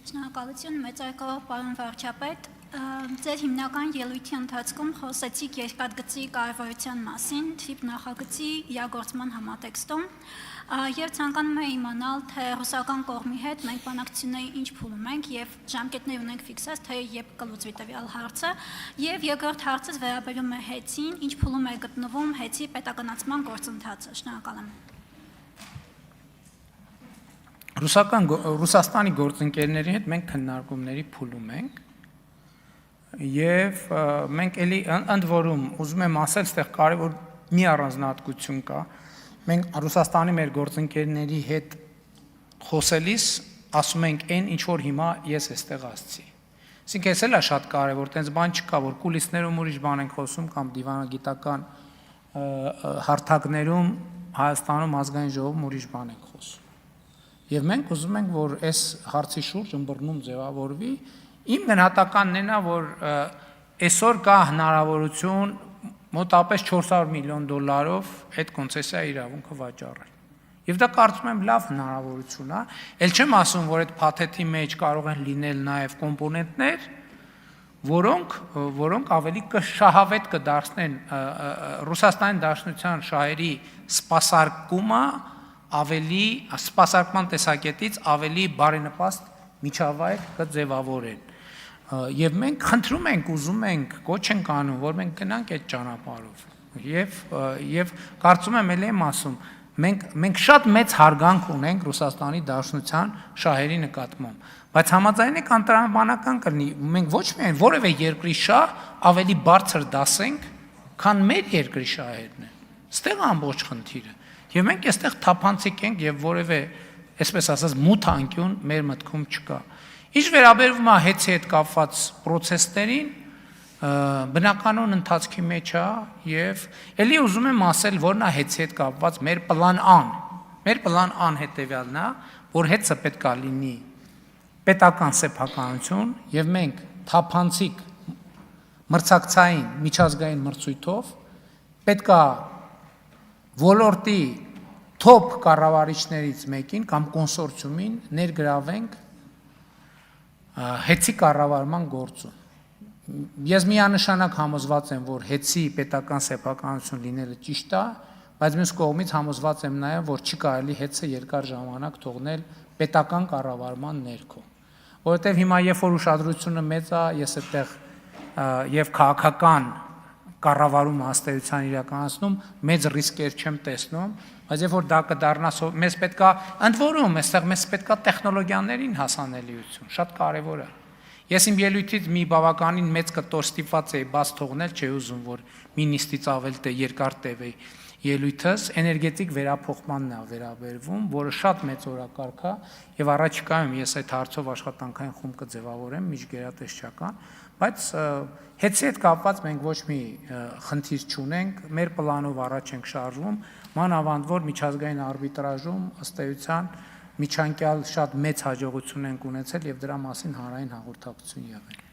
Շնորհակալություն, մեծարգո պարոն վարչապետ, ձեր հիմնական ելույթի ընթացքում խոսեցիք երկաթգծի կարևորության մասին, թիվ նախագծի իրագործման համատեքստում, եւ ցանկանում եմ իմանալ, թե ռուսական կողմի հետ մենք բանակցությունների ինչ փուլում ենք եւ ժամկետներ ունենք ֆիքսած, թե երբ կլուծվի տվյալ հարցը, եւ երկրորդ հարցս վերաբերում է հեծին, ինչ փուլում է գտնվում հեծի պետականացման գործընթացը։ Շնորհակալ եմ։ Ռուսաստանի գործընկերների հետ մենք քննարկումների փուլում ենք եւ մենք էլի ընդ որում ուզում եմ ասել, այստեղ կարևոր մի առանձնահատկություն կա։ Մենք Ռուսաստանի մեր գործընկերների հետ խոսելիս ասում ենք այն, ինչ որ հիմա ես էստեղ ասացի։ Այսինքն էս էլ է շատ կարևոր, տենց բան չկա, որ կուլիսներում ուրիշ բան ենք խոսում կամ դիվանագիտական հարթակներում Հայաստանում ազգային ժողովում ուրիշ բան ենք խոսում։ Եվ մենք ուզում ենք, որ այս հարցի շուրջ ըմբռնում ձևավորվի, իմ գնահատականն է նա, որ այսօր կա հնարավորություն մոտավորապես $400 միլիոն այդ կոնցեսիա իրավունքը վաճառել։ Եվ դա կարծում եմ լավ հնարավորություն է, էլ չեմ ասում, որ այդ փաթեթի մեջ կարող են լինել նաև կոմպոնենտներ, որոնք ավելի շահավետ կդարձնեն Ռուսաստանի Դաշնության շահերի սպասարկումը ավելի սպասարկման տեսակետից ավելի բարենպաստ միջավայր կձևավորեն։ Եվ մենք խնդրում ենք, ուզում ենք, կոչ ենք անում, որ մենք գնանք այդ ճանապարհով։ Եվ կարծում եմ ել եմ ասում, մենք շատ մեծ հարգանք ունենք Ռուսաստանի Դաշնության շահերի նկատմամբ, բայց համաձայն եք անտրամաբանական կլինի, մենք ոչ միայն որևէ երկրի շահ ավելի բարձր դասենք, քան մեր երկրի շահերն են։ Ստեղ ամբողջ խնդիրը։ Եվ մենք այստեղ թափանցիկ ենք եւ որևէ, այսպես ասած, մութ անկյուն մեր մտքում չկա։ Ինչ վերաբերում է հեծի հետ կապված process-ներին, բնականon ընթացքի մեջ է եւ ելի ուզում եմ ասել, որն է հեծի հետ կապված մեր պլան Ան։ Մեր պլան Ան հետեւյալն է, որ հեծը պետք է լինի պետական սեփականություն եւ մենք թափանցիկ մրցակցային միջազգային մրցույթով պետք է ոլորտի թոփ կառավարիչներից մեկին կամ կոնսորցիումին ներգրավենք հեծի կառավարման գործում։ Ես միանշանակ համոզված եմ, որ հեծի պետական սեփականություն լինելը ճիշտ է, բայց մյուս կողմից համոզված եմ նաև, որ չի կարելի հեծը երկար ժամանակ թողնել պետական կառավարման ներքո։ Որովհետև հիմա երբ որ ուշադրությունը մեծ է, ես այդտեղ եւ քաղաքական կառավարում հաստատության իրականացնում մեծ ռիսկեր չեմ տեսնում, բայց երբ որ դա կդառնա մեզ պետքա ընդ որում այստեղ մեզ պետքա տեխնոլոգիաներին հասանելիություն, շատ կարևոր է։ Ես իմ ելույթից մի բավականին մեծ կտոր ստիպված էի բաց թողնել, չէի ուզում, որ մի նիստից ավելի երկար տևի ելույթս, էներգետիկ վերափոխմանն է վերաբերվում, որը շատ մեծ օրակարգ է եւ առաջիկայում ես այդ հարցով աշխատանքային խումբ կձևավորեմ միջգերատեսչական, բայց հեծի հետ կապված մենք ոչ մի խնդիր չունենք, մեր պլանով առաջ ենք շարժվում, մանավանդ որ միջազգային արբիտրաժում ըստ էության միջանկյալ շատ մեծ հաջողություն ենք ունեցել եւ դրա մասին հանրային հաղորդակցություն եղել։